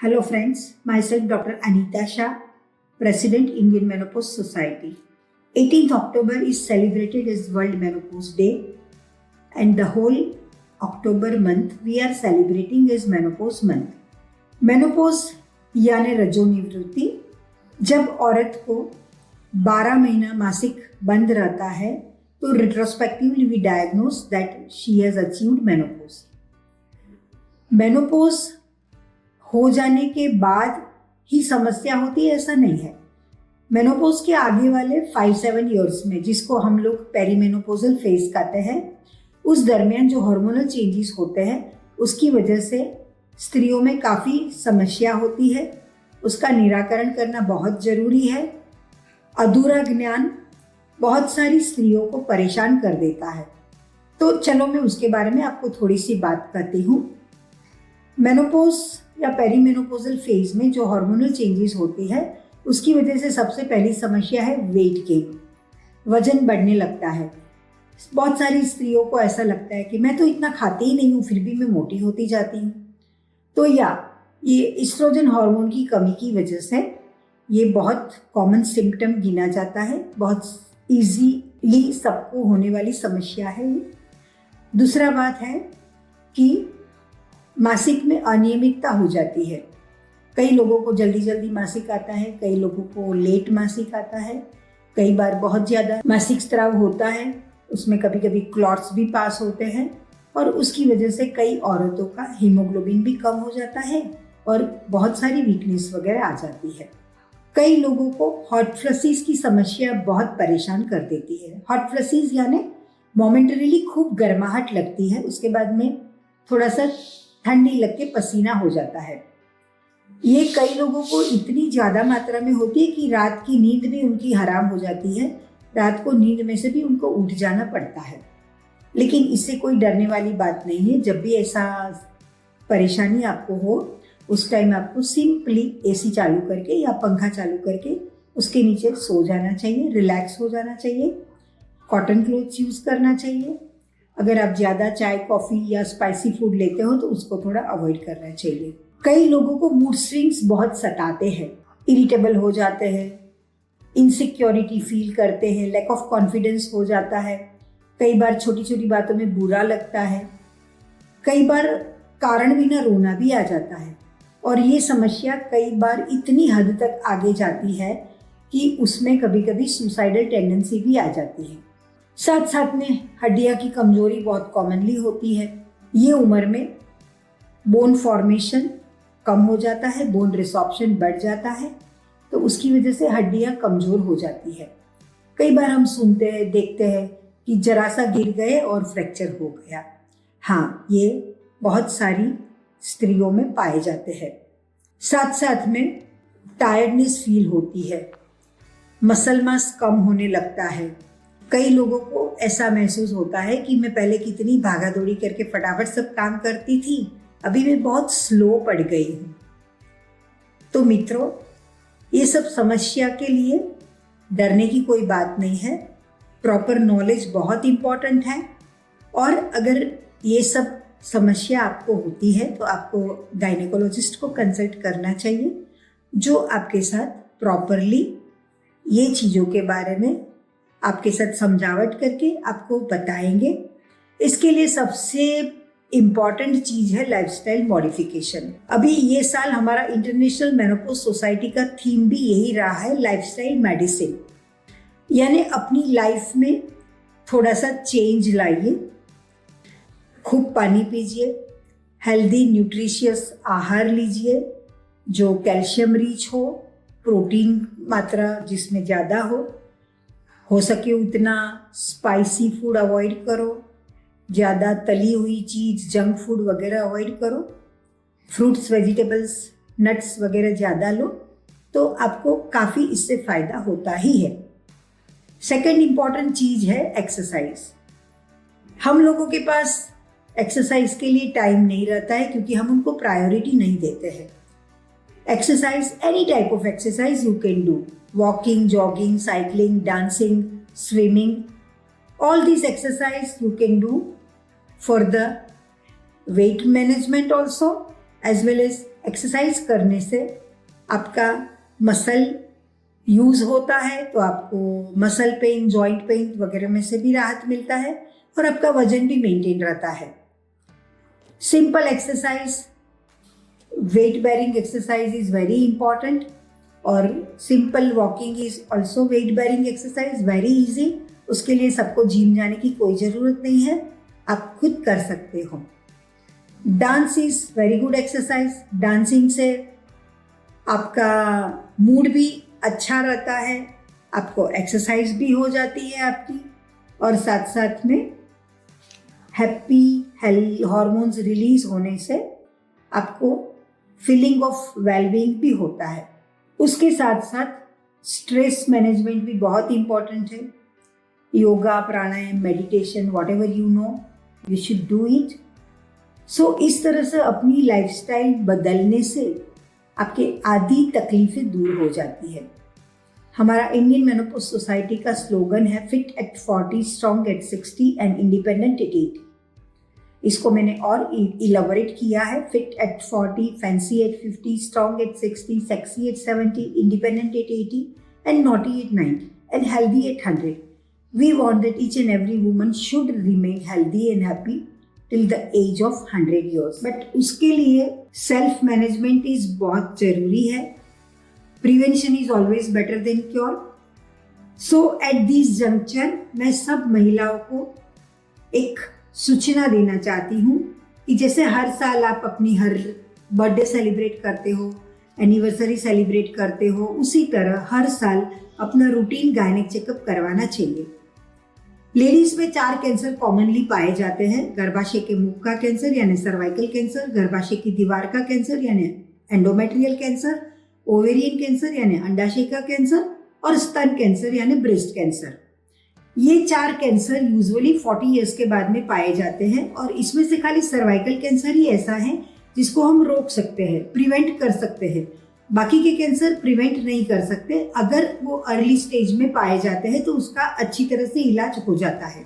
Hello friends, myself Dr. Anita Shah, President Indian Menopause Society. 18th October is celebrated as World Menopause Day and the whole October month we are celebrating as Menopause Month. Menopause यानी रजोनिवृत्ति, जब औरत को 12 महीना मासिक बंद रहता है तो retrospectively we diagnose that she has achieved menopause. Menopause हो जाने के बाद ही समस्या होती है ऐसा नहीं है. मेनोपोज के आगे वाले 5-7 इयर्स में, जिसको हम लोग पेरीमेनोपोजल फेज कहते हैं, उस दरमियान जो हार्मोनल चेंजेस होते हैं उसकी वजह से स्त्रियों में काफ़ी समस्या होती है. उसका निराकरण करना बहुत ज़रूरी है. अधूरा ज्ञान बहुत सारी स्त्रियों को परेशान कर देता है. तो चलो मैं उसके बारे में आपको थोड़ी सी बात करती हूँ. मेनोपोज या पेरीमेनोपोजल फेज में जो हार्मोनल चेंजेस होती है उसकी वजह से सबसे पहली समस्या है वेट गेन. वजन बढ़ने लगता है. बहुत सारी स्त्रियों को ऐसा लगता है कि मैं तो इतना खाती ही नहीं हूँ फिर भी मैं मोटी होती जाती हूँ. तो ये एस्ट्रोजन हार्मोन की कमी की वजह से ये बहुत कॉमन सिम्टम गिना जाता है. बहुत इजीली सबको होने वाली समस्या है ये. दूसरा बात है कि मासिक में अनियमितता हो जाती है. कई लोगों को जल्दी जल्दी मासिक आता है, कई लोगों को लेट मासिक आता है, कई बार बहुत ज़्यादा मासिक स्राव होता है, उसमें कभी कभी क्लॉट्स भी पास होते हैं और उसकी वजह से कई औरतों का हीमोग्लोबिन भी कम हो जाता है और बहुत सारी वीकनेस वगैरह आ जाती है. कई लोगों को हॉट फ्लसीज की समस्या बहुत परेशान कर देती है. हॉट फ्लसीज यानी मोमेंटरीली खूब गर्माहट लगती है, उसके बाद में थोड़ा सा ठंडी लग के पसीना हो जाता है. ये कई लोगों को इतनी ज़्यादा मात्रा में होती है कि रात की नींद भी उनकी हराम हो जाती है. रात को नींद में से भी उनको उठ जाना पड़ता है. लेकिन इससे कोई डरने वाली बात नहीं है. जब भी ऐसा परेशानी आपको हो उस टाइम आपको सिंपली एसी चालू करके या पंखा चालू करके उसके नीचे सो जाना चाहिए, रिलैक्स हो जाना चाहिए. कॉटन क्लोथ्स यूज़ करना चाहिए. अगर आप ज़्यादा चाय कॉफ़ी या स्पाइसी फूड लेते हो तो उसको थोड़ा अवॉइड करना चाहिए. कई लोगों को मूड स्विंग्स बहुत सताते हैं. इरिटेबल हो जाते हैं, इनसिक्योरिटी फील करते हैं, लैक ऑफ कॉन्फिडेंस हो जाता है. कई बार छोटी छोटी बातों में बुरा लगता है. कई बार कारण बिना रोना भी आ जाता है. और ये समस्या कई बार इतनी हद तक आगे जाती है कि उसमें कभी कभी सुसाइडल टेंडेंसी भी आ जाती है. साथ साथ में हड्डियाँ की कमजोरी बहुत कॉमनली होती है. ये उम्र में बोन फॉर्मेशन कम हो जाता है, बोन रिसॉर्प्शन बढ़ जाता है, तो उसकी वजह से हड्डियाँ कमज़ोर हो जाती है. कई बार हम सुनते हैं, देखते हैं कि जरा सा गिर गए और फ्रैक्चर हो गया. हाँ, ये बहुत सारी स्त्रियों में पाए जाते हैं. साथ साथ में टायर्डनेस फील होती है, मसल मास कम होने लगता है. कई लोगों को ऐसा महसूस होता है कि मैं पहले कितनी भागा दौड़ी करके फटाफट सब काम करती थी, अभी मैं बहुत स्लो पड़ गई हूँ. तो मित्रों, ये सब समस्या के लिए डरने की कोई बात नहीं है. प्रॉपर नॉलेज बहुत इम्पॉर्टेंट है. और अगर ये सब समस्या आपको होती है तो आपको गायनेकोलॉजिस्ट को कंसल्ट करना चाहिए, जो आपके साथ प्रॉपरली ये चीज़ों के बारे में आपके साथ समझावट करके आपको बताएंगे. इसके लिए सबसे इम्पॉर्टेंट चीज़ है लाइफस्टाइल मॉडिफिकेशन. अभी ये साल हमारा इंटरनेशनल मेनोपोज सोसाइटी का थीम भी यही रहा है, लाइफस्टाइल मेडिसिन. यानी अपनी लाइफ में थोड़ा सा चेंज लाइए. खूब पानी पीजिए, हेल्दी न्यूट्रिशियस आहार लीजिए जो कैल्शियम रिच हो, प्रोटीन मात्रा जिसमें ज़्यादा हो सके उतना स्पाइसी फूड अवॉइड करो, ज़्यादा तली हुई चीज़ जंक फूड वगैरह अवॉइड करो. फ्रूट्स, वेजिटेबल्स, नट्स वगैरह ज़्यादा लो तो आपको काफ़ी इससे फ़ायदा होता ही है. सेकंड इम्पॉर्टेंट चीज़ है एक्सरसाइज. हम लोगों के पास एक्सरसाइज के लिए टाइम नहीं रहता है क्योंकि हम उनको प्रायोरिटी नहीं देते हैं. Exercise, any type of exercise you can do. Walking, jogging, cycling, dancing, swimming, all these exercise you can do for the weight management also, as well as exercise करने से आपका मसल यूज़ होता है, तो आपको मसल पेन, जॉइंट पेन वगैरह में से भी राहत मिलता है और आपका वजन भी मेंटेन रहता है। Simple exercise, weight bearing exercise is very important और simple walking is also weight bearing exercise, very easy. उसके लिए सबको जिम जाने की कोई ज़रूरत नहीं है, आप खुद कर सकते हो। Dance is very good exercise. Dancing से आपका मूड भी अच्छा रहता है, आपको एक्सरसाइज भी हो जाती है आपकी, और साथ साथ में हैप्पी हेल्थ हार्मोन्स रिलीज होने से आपको फीलिंग ऑफ वेलबींग भी होता है। उसके साथ साथ स्ट्रेस मैनेजमेंट भी बहुत इम्पॉर्टेंट है। Yoga, pranayam, meditation, whatever you know, you should do it. So इस तरह से अपनी लाइफस्टाइल बदलने से आपके आधी तकलीफें दूर हो जाती है। हमारा इंडियन मेनोपॉज सोसाइटी का स्लोगन है fit at 40, strong at 60 and independent at 80। इसको मैंने और इलेबोरेट किया है, fit at 40, fancy at 50, strong at 60, sexy at 70, independent at 80 and naughty at 90 and healthy at 100। We want that each and every woman should remain healthy and happy till the age of 100 years. But उसके लिए self management is बहुत जरूरी है। Prevention is always better than cure. So at this juncture मैं सब महिलाओं को एक सूचना देना चाहती हूँ कि जैसे हर साल आप अपनी हर बर्थडे सेलिब्रेट करते हो, एनिवर्सरी सेलिब्रेट करते हो, उसी तरह हर साल अपना रूटीन गायनिक चेकअप करवाना चाहिए। लेडीज में 4 कैंसर कॉमनली पाए जाते हैं, गर्भाशय के मुख का कैंसर यानी सर्वाइकल कैंसर, गर्भाशय की दीवार का कैंसर यानी एंडोमेट्रियल कैंसर, ओवेरियन कैंसर यानी अंडाशय का कैंसर और स्तन कैंसर यानी ब्रेस्ट कैंसर। ये 4 कैंसर यूजुअली 40 इयर्स के बाद में पाए जाते हैं और इसमें से खाली सर्वाइकल कैंसर ही ऐसा है जिसको हम रोक सकते हैं, प्रिवेंट कर सकते हैं। बाकी के कैंसर प्रिवेंट नहीं कर सकते। अगर वो अर्ली स्टेज में पाए जाते हैं तो उसका अच्छी तरह से इलाज हो जाता है।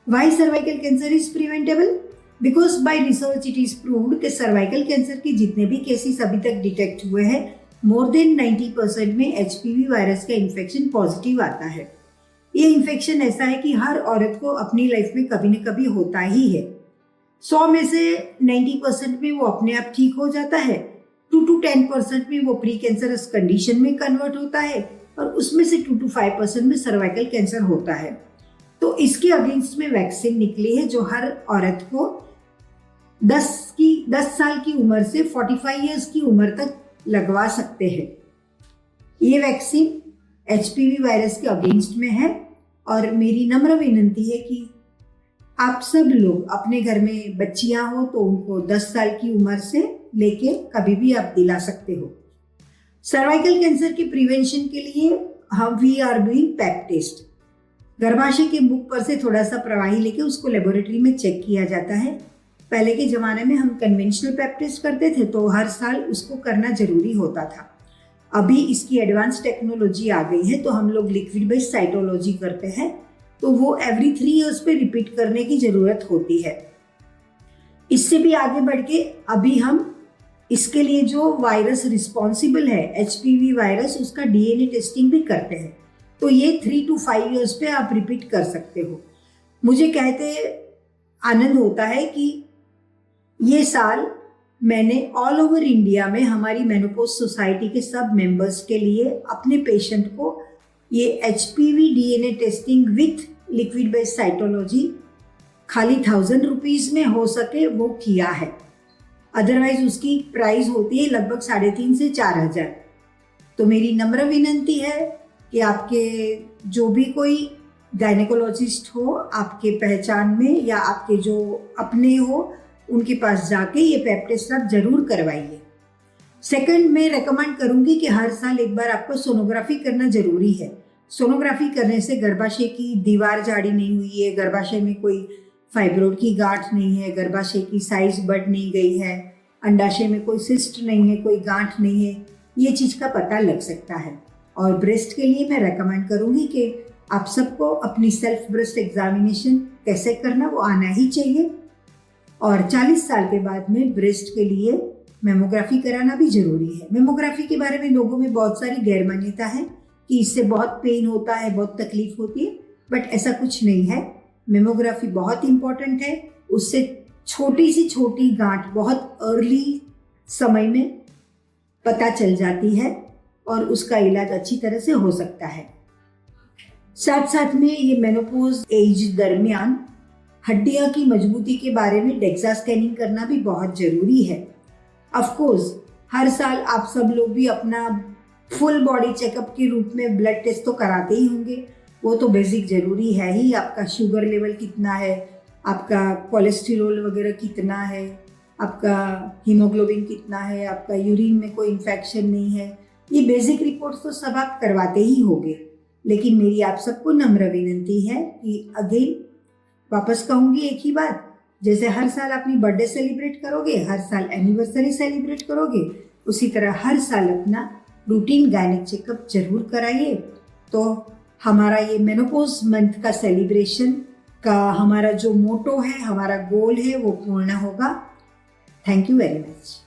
Why cervical cancer is preventable? Because by research it is proved कि सर्वाइकल कैंसर के जितने भी केसेस अभी तक डिटेक्ट हुए हैं, मोर देन 90% में HPV वायरस का इन्फेक्शन पॉजिटिव आता है। ये इन्फेक्शन ऐसा है कि हर औरत को अपनी लाइफ में कभी न कभी होता ही है। 100 में से 90% में वो अपने आप ठीक हो जाता है, 2 to 10% में वो प्री कैंसरस कंडीशन में कन्वर्ट होता है और उसमें से 2 to 5% में सर्वाइकल कैंसर होता है। तो इसके अगेंस्ट में वैक्सीन निकली है जो हर औरत को 10 साल की उम्र से 45 इयर्स की उम्र तक लगवा सकते हैं। ये वैक्सीन HPV वायरस के अगेंस्ट में है और मेरी नम्र विनती है कि आप सब लोग अपने घर में बच्चियां हो तो उनको 10 साल की उम्र से लेके कभी भी आप दिला सकते हो। सर्वाइकल कैंसर की प्रिवेंशन के लिए हम we are doing pap test. गर्भाशय के मुख पर से थोड़ा सा प्रवाही लेके उसको लेबोरेटरी में चेक किया जाता है। पहले के ज़माने में हम कन्वेंशनल पैप टेस्ट करते थे तो हर साल उसको करना जरूरी होता था। अभी इसकी एडवांस टेक्नोलॉजी आ गई है तो हम लोग लिक्विड बेस्ड साइटोलॉजी करते हैं, तो वो एवरी 3 इयर्स पे रिपीट करने की ज़रूरत होती है। इससे भी आगे बढ़ के अभी हम इसके लिए जो वायरस रिस्पॉन्सिबल है HPV वायरस, उसका DNA टेस्टिंग भी करते हैं। तो ये 3 to 5 इयर्स पे आप रिपीट कर सकते हो। मुझे कहते आनंद होता है कि ये साल मैंने ऑल ओवर इंडिया में हमारी मेनोपॉज सोसाइटी के सब मेंबर्स के लिए अपने पेशेंट को ये HPV DNA testing with liquid based cytology खाली 1000 रुपीज़ में हो सके वो किया है। अदरवाइज उसकी प्राइस होती है लगभग 3,500 से 4,000। तो मेरी नम्र विनंती है कि आपके जो भी कोई गायनेकोलॉजिस्ट हो आपके पहचान में या आपके जो अपने हो उनके पास जाके ये पैप टेस्ट आप जरूर करवाइए। सेकंड, मैं रेकमेंड करूंगी कि हर साल एक बार आपको सोनोग्राफी करना जरूरी है। सोनोग्राफी करने से गर्भाशय की दीवार जाड़ी नहीं हुई है, गर्भाशय में कोई फाइब्रोड की गांठ नहीं है, गर्भाशय की साइज बढ़ नहीं गई है, अंडाशय में कोई सिस्ट नहीं है, कोई गांठ नहीं है, ये चीज़ का पता लग सकता है। और ब्रेस्ट के लिए मैं रेकमेंड करूंगी कि आप सबको अपनी सेल्फ ब्रेस्ट एग्जामिनेशन कैसे करना वो आना ही चाहिए। और 40 साल के बाद में ब्रेस्ट के लिए मेमोग्राफी कराना भी जरूरी है। मेमोग्राफी के बारे में लोगों में बहुत सारी गैर मान्यता है कि इससे बहुत पेन होता है, बहुत तकलीफ होती है, बट ऐसा कुछ नहीं है। मेमोग्राफी बहुत इंपॉर्टेंट है। उससे छोटी सी छोटी गांठ बहुत अर्ली समय में पता चल जाती है और उसका इलाज अच्छी तरह से हो सकता है। साथ साथ में ये मेनोपॉज एज दरमियान हड्डियां की मजबूती के बारे में डेक्सा स्कैनिंग करना भी बहुत जरूरी है। ऑफ कोर्स हर साल आप सब लोग भी अपना फुल बॉडी चेकअप के रूप में ब्लड टेस्ट तो कराते ही होंगे। वो तो बेसिक जरूरी है ही। आपका शुगर लेवल कितना है, आपका कोलेस्ट्रॉल वगैरह कितना है, आपका हीमोग्लोबिन कितना है, आपका यूरिन में कोई इन्फेक्शन नहीं है, ये बेसिक रिपोर्ट्स तो सब आप करवाते ही होंगे। लेकिन मेरी आप सबको नम्र विनंती है कि अगेन वापस कहूँगी एक ही बात, जैसे हर साल अपनी बर्थडे सेलिब्रेट करोगे, हर साल एनिवर्सरी सेलिब्रेट करोगे, उसी तरह हर साल अपना रूटीन गायनिक चेकअप जरूर कराइए। तो हमारा ये मेनोपॉज मंथ का सेलिब्रेशन का हमारा जो मोटो है, हमारा गोल है, वो पूर्ण होगा। Thank you very much.